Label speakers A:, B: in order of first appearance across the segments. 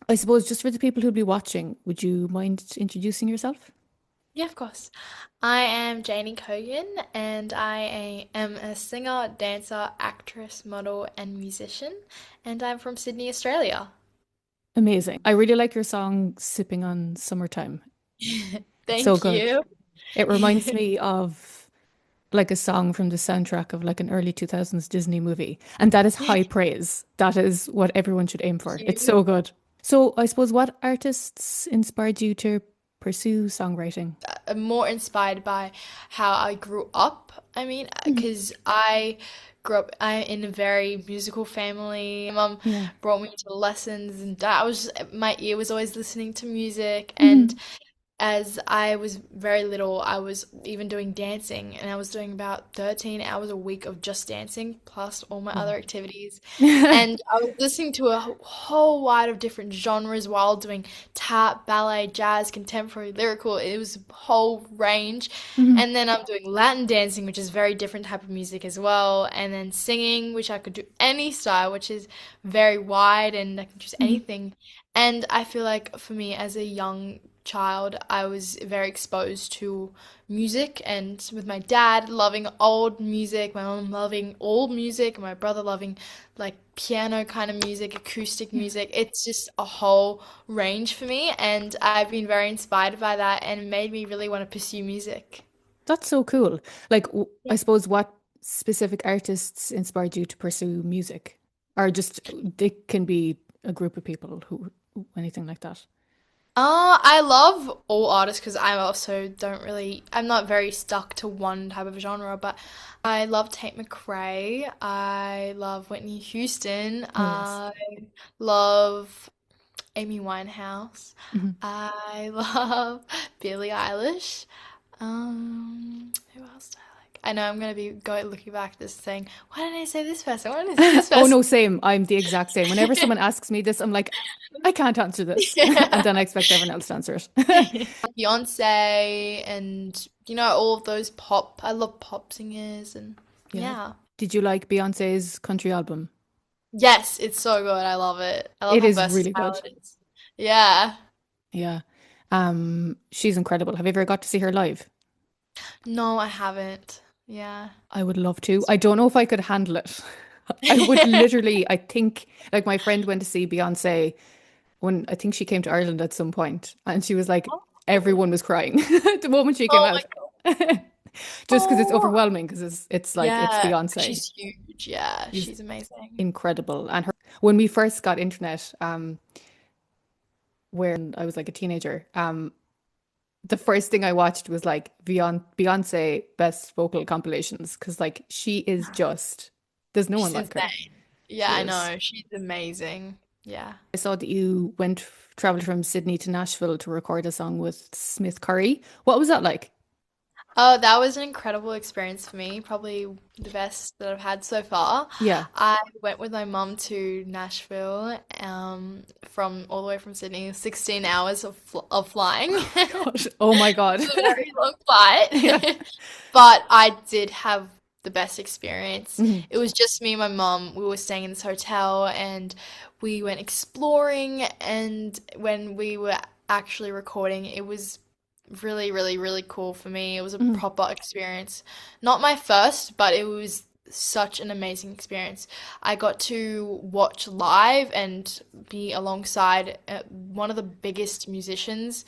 A: I suppose just for the people who'll be watching, would you mind introducing yourself?
B: Yeah, of course. I am Janie Kogan, and am a singer, dancer, actress, model, and musician, and I'm from Sydney, Australia.
A: Amazing. I really like your song Sipping on Summertime. It's so
B: Thank
A: good.
B: you.
A: It reminds me of like a song from the soundtrack of like an early 2000s Disney movie. And that is high praise. That is what everyone should aim for. It's
B: Thank you.
A: so good. So I suppose what artists inspired you to pursue songwriting?
B: I'm more inspired by how I grew up.
A: Mm.
B: Because I grew up in a very musical family. My mum
A: Yeah.
B: brought me to lessons, and my ear was always listening to music, and
A: Mhm.
B: as I was very little, I was even doing dancing, and I was doing about 13 hours a week of just dancing, plus all my other
A: Wow.
B: activities. And I was listening to a whole wide of different genres while doing tap, ballet, jazz, contemporary, lyrical. It was a whole range.
A: Mhm.
B: And then I'm doing Latin dancing, which is very different type of music as well. And then singing, which I could do any style, which is very wide and I can choose
A: Mhm.
B: anything. And I feel like for me as a young child, I was very exposed to music and with my dad loving old music, my mom loving old music, and my brother loving like piano kind of music, acoustic
A: Yeah.
B: music. It's just a whole range for me, and I've been very inspired by that and it made me really want to pursue music.
A: That's so cool. Like, I suppose what specific artists inspired you to pursue music? Or just they can be a group of people who anything like that.
B: I love all artists because I also don't really, I'm not very stuck to one type of genre, but I love Tate McRae. I love Whitney Houston.
A: Oh yes.
B: I love Amy Winehouse.
A: Mhm.
B: I love Billie Eilish. Who else do I like? I know I'm gonna be going looking back at this saying, why didn't I say this person? Why didn't I say this
A: Oh
B: person?
A: no, same. I'm the exact same. Whenever someone asks me this, I'm like, I can't answer this. And
B: Yeah.
A: then I expect everyone else to answer it.
B: Beyonce and all of those pop. I love pop singers and
A: Yeah.
B: yeah.
A: Did you like Beyonce's country album?
B: Yes, it's so good. I love it. I love
A: It
B: how
A: is really good.
B: versatile it is. Yeah.
A: Yeah. She's incredible. Have you ever got to see her live?
B: No, I haven't. Yeah.
A: I would love to. I don't know if I could handle it. I would literally, I think, like my friend went to see Beyonce when I think she came to Ireland at some point, and she was like, everyone was crying the moment she came
B: Oh my
A: out.
B: God.
A: Just because it's
B: Oh.
A: overwhelming, because it's like it's
B: Yeah,
A: Beyonce.
B: she's huge. Yeah,
A: She's
B: she's amazing.
A: incredible. And her when we first got internet, when I was like a teenager, the first thing I watched was like Beyonce best vocal compilations because like she is just there's no one
B: She's
A: like her.
B: insane. Yeah,
A: She
B: I
A: is.
B: know. She's amazing. Yeah.
A: I saw that you traveled from Sydney to Nashville to record a song with Smith Curry. What was that like?
B: Oh, that was an incredible experience for me. Probably the best that I've had so far.
A: Yeah.
B: I went with my mum to Nashville, from all the way from Sydney, 16 hours of flying.
A: Gosh. Oh my God.
B: A very long
A: Yeah.
B: flight. But I did have the best experience.
A: Mhm.
B: It was just me and my mum. We were staying in this hotel and we went exploring. And when we were actually recording, it was really, really, really cool for me. It was a
A: Mhm.
B: proper experience. Not my first, but it was such an amazing experience. I got to watch live and be alongside one of the biggest musicians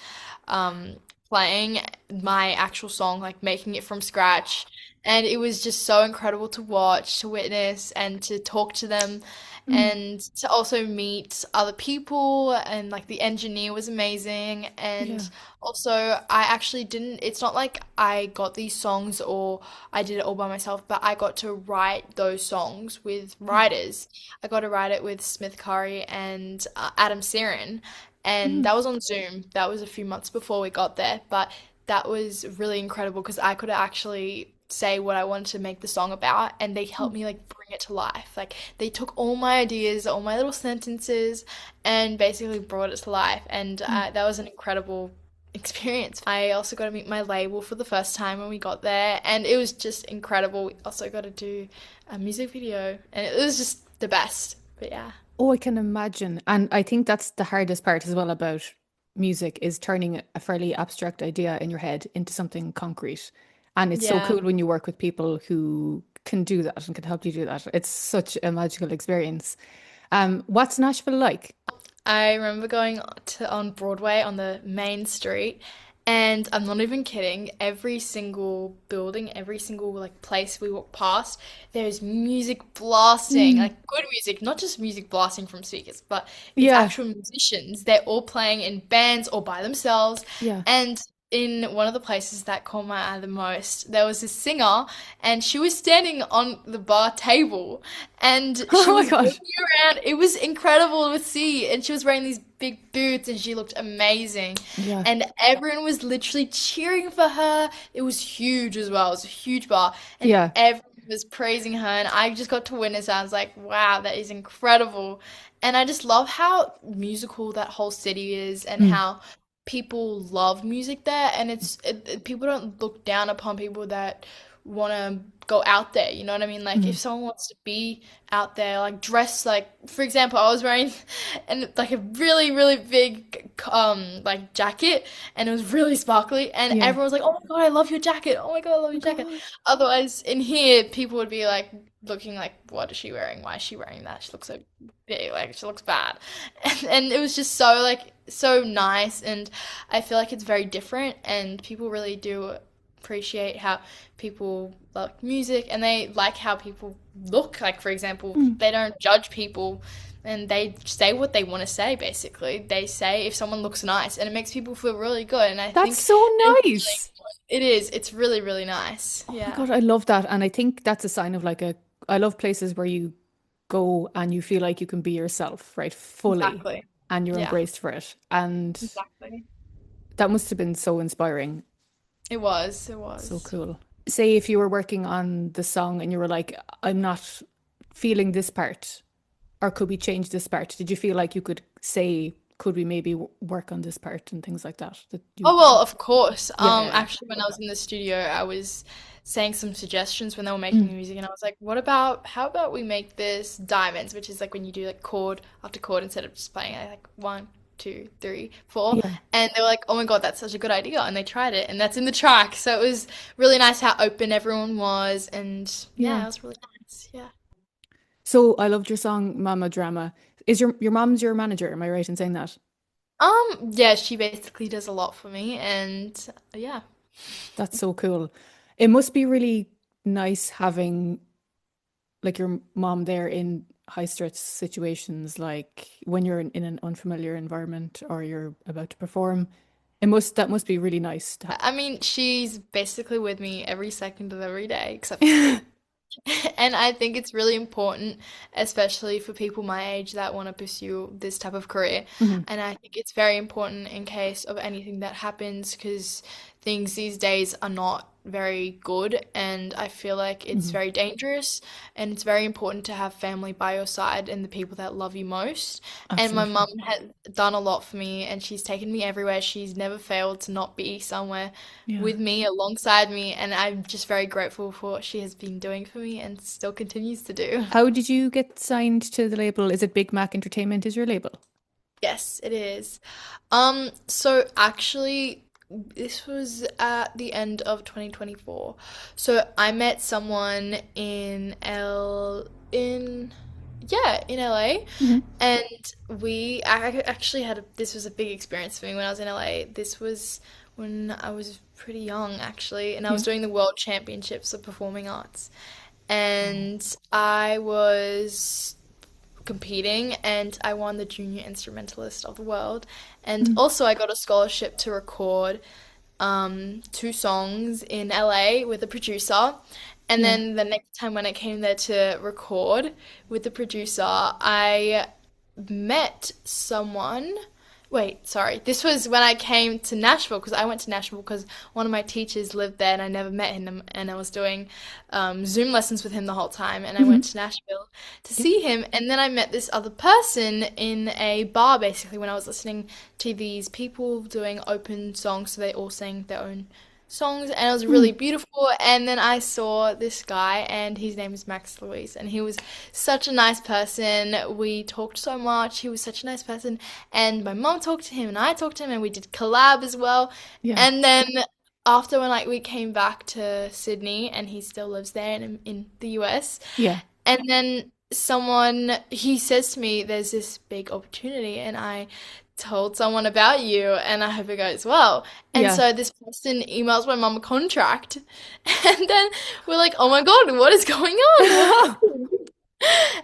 B: um, playing my actual song, like making it from scratch. And it was just so incredible to watch, to witness, and to talk to them,
A: Mhm.
B: and to also meet other people. And like the engineer was amazing.
A: Yeah.
B: And also, I actually didn't, it's not like I got these songs or I did it all by myself, but I got to write those songs with writers. I got to write it with Smith Curry and Adam Siren, and
A: Mhm.
B: that was on Zoom. That was a few months before we got there, but that was really incredible because I could actually say what I wanted to make the song about, and they helped me like bring it to life. Like they took all my ideas, all my little sentences, and basically brought it to life, and
A: Mhm.
B: that was an incredible experience. I also got to meet my label for the first time when we got there, and it was just incredible. We also got to do a music video, and it was just the best. But yeah.
A: Oh, I can imagine. And I think that's the hardest part as well about music is turning a fairly abstract idea in your head into something concrete. And it's so
B: Yeah.
A: cool when you work with people who can do that and can help you do that. It's such a magical experience. What's Nashville like?
B: I remember going to on Broadway on the main street, and I'm not even kidding. Every single building, every single like place we walk past, there's music blasting,
A: Mm,
B: like good music, not just music blasting from speakers, but it's
A: yeah,
B: actual musicians. They're all playing in bands or by themselves.
A: yeah.
B: And in one of the places that caught my eye the most, there was this singer, and she was standing on the bar table and she
A: Oh my
B: was
A: gosh.
B: walking around. It was incredible to see. And she was wearing these big boots and she looked amazing.
A: Yeah,
B: And everyone was literally cheering for her. It was huge as well. It was a huge bar. And
A: yeah.
B: everyone was praising her. And I just got to witness that. I was like, wow, that is incredible. And I just love how musical that whole city is and
A: Mm,
B: how people love music there. And people don't look down upon people that want to go out there. You know what I mean? Like if
A: mm,
B: someone wants to be out there, like dress like, for example, I was wearing and like a really big like jacket, and it was really sparkly, and
A: yeah.
B: everyone was like, "Oh my God, I love your jacket! Oh my God, I love
A: Oh my
B: your jacket!"
A: God.
B: Otherwise, in here, people would be like looking like, "What is she wearing? Why is she wearing that? She looks so big, like she looks bad," and it was just so like so nice, and I feel like it's very different, and people really do appreciate how people like music and they like how people look. Like, for example,
A: Mm,
B: they don't judge people and they say what they want to say, basically. They say if someone looks nice and it makes people feel really good. And I
A: that's
B: think
A: so
B: it's really,
A: nice.
B: it is. It's really, really nice.
A: Oh my
B: Yeah,
A: God, I love that. And I think that's a sign of like a, I love places where you go and you feel like you can be yourself, right? Fully,
B: exactly.
A: and you're
B: Yeah,
A: embraced for it. And
B: exactly.
A: that must have been so inspiring.
B: It was. It
A: So
B: was.
A: cool. Say if you were working on the song and you were like, I'm not feeling this part, or could we change this part? Did you feel like you could say, could we maybe work on this part and things like that? That you,
B: Oh well, of course.
A: yeah.
B: Actually, when I was in the studio, I was saying some suggestions when they were making
A: Mm,
B: the music, and I was like, "What about how about we make this diamonds, which is like when you do like chord after chord instead of just playing like one, two, three, four."
A: yeah.
B: And they were like, "Oh my God, that's such a good idea!" And they tried it, and that's in the track. So it was really nice how open everyone was, and yeah,
A: Yeah.
B: it was really nice. Yeah.
A: So I loved your song Mama Drama. Is your mom's your manager? Am I right in saying that?
B: Yeah, she basically does a lot for me, and yeah.
A: That's so cool. It must be really nice having like your mom there in high stress situations, like when you're in an unfamiliar environment or you're about to perform. That must be really nice to
B: I mean, she's basically with me every second of every day except for
A: have.
B: sleep. And I think it's really important, especially for people my age that want to pursue this type of career.
A: Mhm,
B: And I think it's very important in case of anything that happens because things these days are not very good. And I feel like it's
A: mhm.
B: very dangerous. And it's very important to have family by your side and the people that love you most. And my
A: Absolutely.
B: mum has done a lot for me and she's taken me everywhere. She's never failed to not be somewhere
A: Yeah.
B: with me, alongside me, and I'm just very grateful for what she has been doing for me and still continues to do.
A: How did you get signed to the label? Is it Big Mac Entertainment is your label?
B: Yes, it is. So actually, this was at the end of 2024. So I met someone in LA,
A: Mhm.
B: and I actually this was a big experience for me when I was in LA. This was when I was pretty young actually, and I
A: Yeah.
B: was doing the World Championships of Performing Arts, and I was competing and I won the junior instrumentalist of the world, and
A: Mm.
B: also I got a scholarship to record two songs in LA with a producer. And
A: Yeah.
B: then the next time when I came there to record with the producer, I met someone. Wait, sorry. This was when I came to Nashville because I went to Nashville because one of my teachers lived there and I never met him, and I was doing Zoom lessons with him the whole time, and I
A: Mhm.
B: went to Nashville to
A: Yeah.
B: see him, and then I met this other person in a bar basically when I was listening to these people doing open songs, so they all sang their own songs, and it was
A: Mm.
B: really beautiful. And then I saw this guy, and his name is Max Luis, and he was such a nice person. We talked so much. He was such a nice person, and my mom talked to him, and I talked to him, and we did collab as well.
A: Yeah.
B: And then after when like we came back to Sydney, and he still lives there in the US,
A: Yeah.
B: and then someone he says to me, "There's this big opportunity," and I told someone about you, and I hope it goes well. And
A: Yeah.
B: so this person emails my mum a contract, and then we're like, "Oh my God, what is going on? What happened?"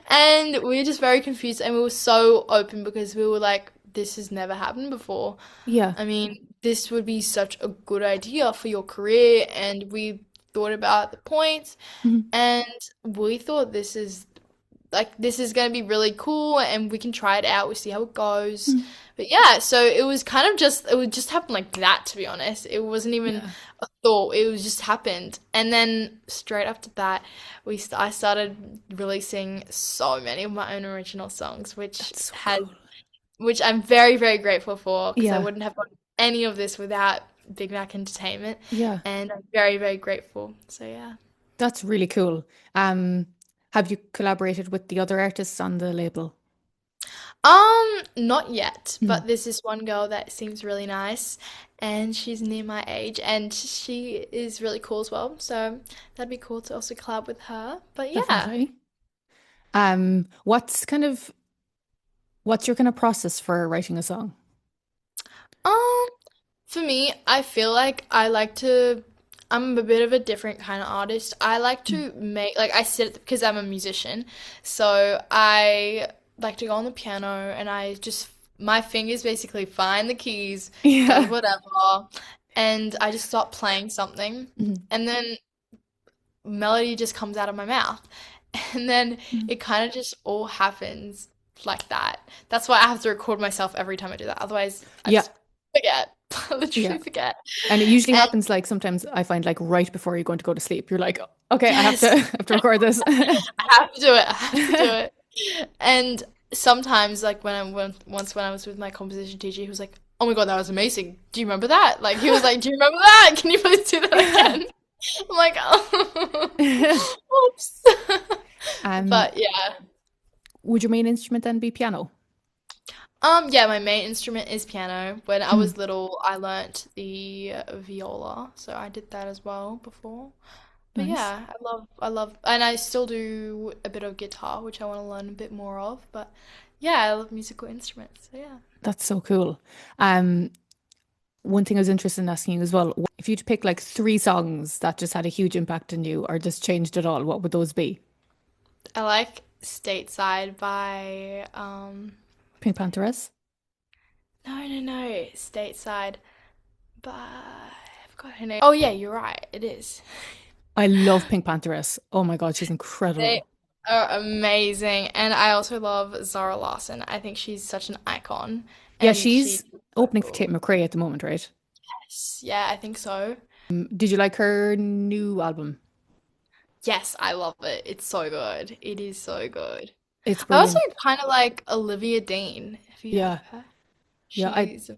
B: And we were just very confused, and we were so open because we were like, "This has never happened before.
A: Yeah.
B: I mean, this would be such a good idea for your career," and we thought about the points,
A: Mhm.
B: and we thought this is gonna be really cool and we can try it out, we see how it goes.
A: Mm.
B: But yeah, so it was kind of just it would just happen like that, to be honest. It wasn't even
A: Yeah.
B: a thought, it was just happened. And then straight after that, I started releasing so many of my own original songs,
A: That's so cool.
B: which I'm very, very grateful for because I
A: Yeah.
B: wouldn't have gotten any of this without Big Mac Entertainment.
A: Yeah.
B: And I'm very, very grateful. So yeah.
A: That's really cool. Um, have you collaborated with the other artists on the label?
B: Not yet,
A: Mm.
B: but there's this one girl that seems really nice and she's near my age and she is really cool as well. So that'd be cool to also collab with her. But yeah.
A: Definitely. What's your kind of process for writing a song?
B: Um, for me, I feel like I'm a bit of a different kind of artist. I like
A: Mm.
B: to make, like, I sit, because I'm a musician, so I like to go on the piano and my fingers basically find the keys, does
A: Yeah.
B: whatever, and I just start playing something,
A: Mhm.
B: and then melody just comes out of my mouth. And then
A: Mm.
B: it kind of just all happens like that. That's why I have to record myself every time I do that. Otherwise, I
A: Yeah.
B: just forget. I
A: Yeah.
B: literally forget.
A: And it usually
B: And
A: happens like sometimes I find like right before you're going to go to sleep. You're like, okay, I have to
B: yes,
A: I have to record this.
B: I have to do it. I have to do it. And sometimes, like when I was with my composition teacher, he was like, "Oh my God, that was amazing. Do you remember that?" Like he was like, "Do you remember that? Can you please do that again?" I'm like, "Oh, oops."
A: Um,
B: But yeah.
A: would your main instrument then be piano?
B: Yeah, my main instrument is piano. When I
A: Mm.
B: was little, I learnt the viola, so I did that as well before. But
A: Nice.
B: yeah, and I still do a bit of guitar, which I want to learn a bit more of. But yeah, I love musical instruments. So yeah.
A: That's so cool. Um, one thing I was interested in asking you as well, if you'd pick like three songs that just had a huge impact on you or just changed it all, what would those be?
B: I like Stateside by
A: Pink Panthers?
B: no, Stateside by I forgot her name. Oh yeah, you're right. It is.
A: I love Pink Panthers. Oh my God, she's incredible.
B: They are amazing. And I also love Zara Larsson. I think she's such an icon.
A: Yeah,
B: And she's
A: she's
B: so
A: opening for Tate
B: cool.
A: McRae at the moment, right?
B: Yes, yeah, I think so.
A: Did you like her new album?
B: Yes, I love it. It's so good. It is so good.
A: It's
B: I also
A: brilliant.
B: kind of like Olivia Dean, if you heard
A: Yeah,
B: of her.
A: yeah.
B: She's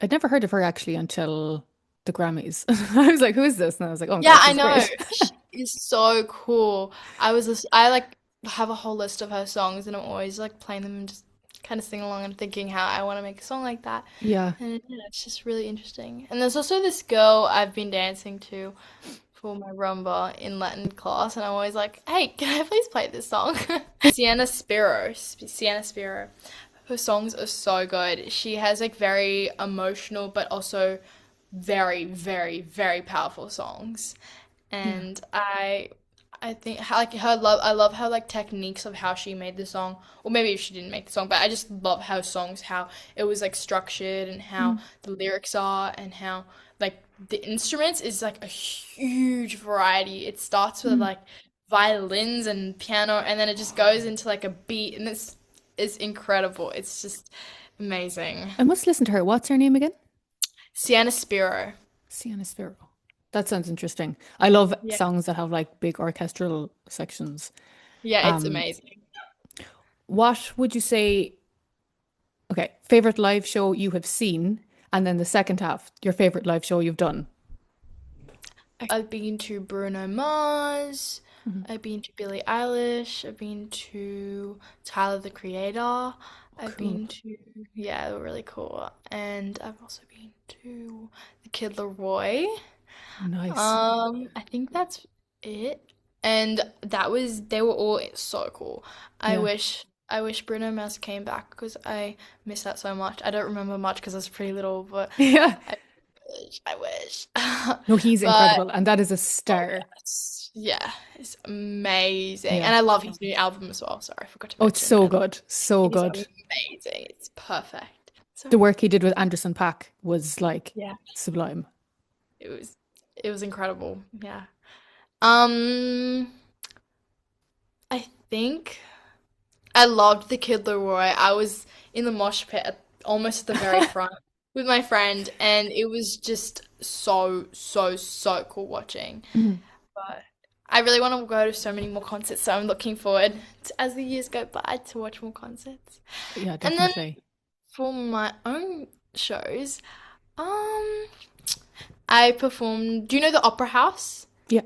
A: I'd never heard of her actually until the Grammys. I was like, who is this? And I was like, oh my
B: yeah,
A: God,
B: I
A: she's
B: know.
A: great.
B: She is so cool. I like have a whole list of her songs and I'm always like playing them and just kind of sing along and thinking how I want to make a song like that.
A: Yeah.
B: And yeah, it's just really interesting. And there's also this girl I've been dancing to for my rumba in Latin class, and I'm always like, "Hey, can I please play this song?" Sienna Spiro. Her songs are so good. She has like very emotional, but also very, very, very powerful songs.
A: Yeah.
B: And I think how like her love I love her like techniques of how she made the song. Or maybe she didn't make the song, but I just love how songs how it was like structured and how
A: Mm.
B: the lyrics are and how like the instruments is like a huge variety. It starts with
A: Mm.
B: like violins and piano and then it just goes into like a beat and it's incredible. It's just amazing.
A: I must listen to her. What's her name again?
B: Sienna Spiro.
A: Sienna Spiro. That sounds interesting. I love
B: Yeah.
A: songs that have like big orchestral sections.
B: Yeah, it's
A: Um,
B: amazing.
A: what would you say, okay, favorite live show you have seen, and then the second half, your favorite live show you've done?
B: I've been to Bruno Mars.
A: Mhm.
B: I've been to Billie Eilish. I've been to Tyler, the Creator. I've
A: Cool.
B: been to, yeah, they were really cool. And I've also been to the Kid Laroi.
A: Nice.
B: I think that's it. And they were all so cool.
A: Yeah.
B: I wish Bruno Mars came back because I miss that so much. I don't remember much because I was pretty little, but
A: Yeah.
B: I I wish.
A: No, he's
B: But
A: incredible. And that is a
B: oh
A: star.
B: yeah, it's amazing.
A: Yeah.
B: And I love his new album as well. Sorry, I forgot to
A: Oh, it's
B: mention.
A: so good. So
B: It is
A: good.
B: amazing. It's perfect. So
A: The work he did with Anderson Paak was like
B: yeah,
A: sublime.
B: it was it was incredible. Yeah. Um, I think I loved the Kid Leroy. I was in the mosh pit almost at the very front with my friend, and it was just so cool watching.
A: Mhm.
B: But I really want to go to so many more concerts, so I'm looking forward to, as the years go by, to watch more concerts.
A: Yeah,
B: And then
A: definitely.
B: for my own shows, um, I performed. Do you know the Opera House?
A: Yeah.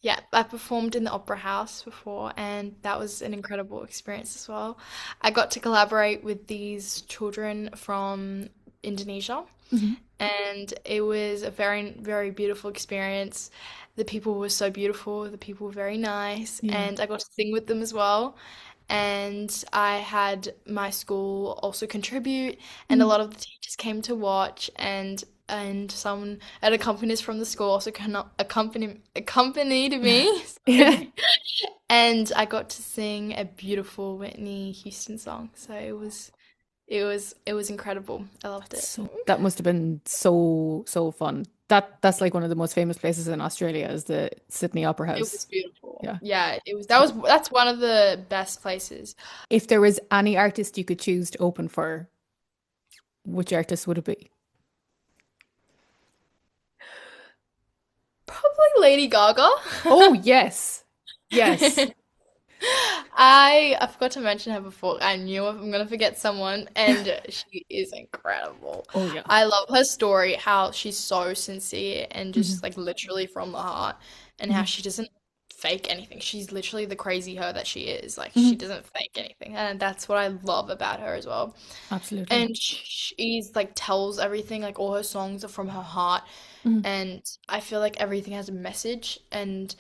B: Yeah, I performed in the Opera House before, and that was an incredible experience as well. I got to collaborate with these children from Indonesia,
A: Mhm.
B: and it was a very beautiful experience. The people were so beautiful, the people were very nice,
A: Yeah.
B: and I got to sing with them as well. And I had my school also contribute, and a
A: Mm.
B: lot of the teachers came to watch, and someone an accompanist from the school also accompanied me.
A: Yeah.
B: Sorry. And I got to sing a beautiful Whitney Houston song. So it was incredible. I loved it.
A: So that must have been so fun. That's like one of the most famous places in Australia is the Sydney Opera
B: It was
A: House.
B: beautiful.
A: Yeah.
B: Yeah, it was
A: So
B: that's one of the best places.
A: if there was any artist you could choose to open for, which artist would it be?
B: Probably Lady Gaga.
A: Oh, yes. Yes.
B: I forgot to mention her before. I knew I'm gonna forget someone, and she is incredible.
A: Oh, yeah.
B: I love her story, how she's so sincere and
A: Mhm.
B: just like literally from the heart, and how
A: Mhm.
B: she doesn't fake anything. She's literally the crazy her that she is. Like she
A: Mhm.
B: doesn't fake anything, and that's what I love about her as well.
A: Absolutely.
B: And she's like tells everything, like all her songs are from her heart,
A: Mhm.
B: and I feel like everything has a message, and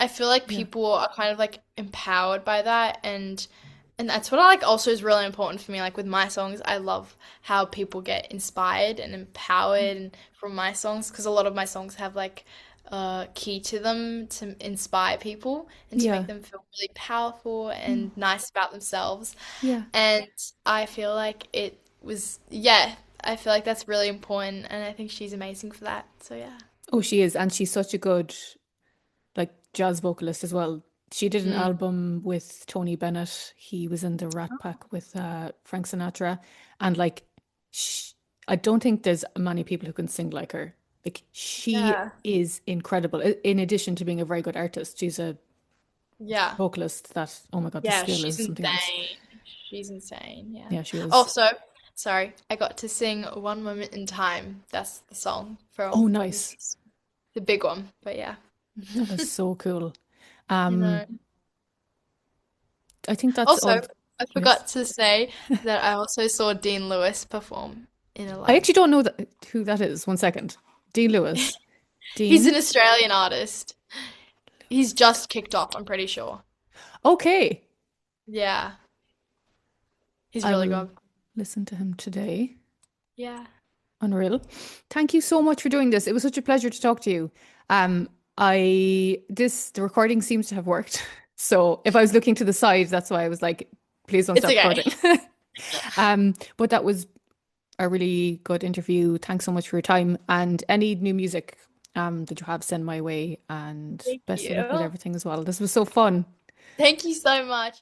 B: I feel like
A: Yeah.
B: people are kind of like empowered by that, and that's what I like also is really important for me. Like with my songs, I love how people get inspired and empowered and from my songs because a lot of my songs have like a key to them to inspire people and to make
A: Yeah.
B: them feel really powerful
A: Mm.
B: and nice about themselves.
A: Yeah.
B: And I feel like it was, yeah, I feel like that's really important, and I think she's amazing for that. So yeah.
A: Oh, she is, and she's such a good like jazz vocalist as well. She did an
B: Mm.
A: album with Tony Bennett. He was in the Rat Pack with Frank Sinatra, and like, sh I don't think there's many people who can sing like her. Like, she
B: Yeah.
A: is incredible. In addition to being a very good artist, she's a
B: Yeah.
A: vocalist that, oh my God, the
B: Yeah,
A: skill
B: she's
A: is something else.
B: insane. She's insane. Yeah.
A: Yeah, she is.
B: Also, sorry, I got to sing One Moment in Time. That's the song
A: Oh,
B: from
A: nice.
B: the big one. But yeah.
A: That is so cool.
B: You
A: Um,
B: know.
A: I think that's all.
B: Also, I
A: Yes.
B: forgot to say that I also saw Dean Lewis perform in a
A: I
B: live.
A: actually don't know who that is. One second. Dean Lewis.
B: He's an
A: Dean
B: Australian artist. He's just kicked off, I'm pretty sure.
A: Okay.
B: Yeah, he's
A: I
B: really
A: will
B: good.
A: listen to him today.
B: Yeah.
A: Unreal. Thank you so much for doing this. It was such a pleasure to talk to you. Um, the recording seems to have worked. So if I was looking to the side, that's why I was like, please don't
B: It's
A: stop
B: okay.
A: recording. But that was a really good interview. Thanks so much for your time. And any new music that you have, send my way. And
B: Thank
A: best of luck with
B: you.
A: everything as well. This was so fun.
B: Thank you so much.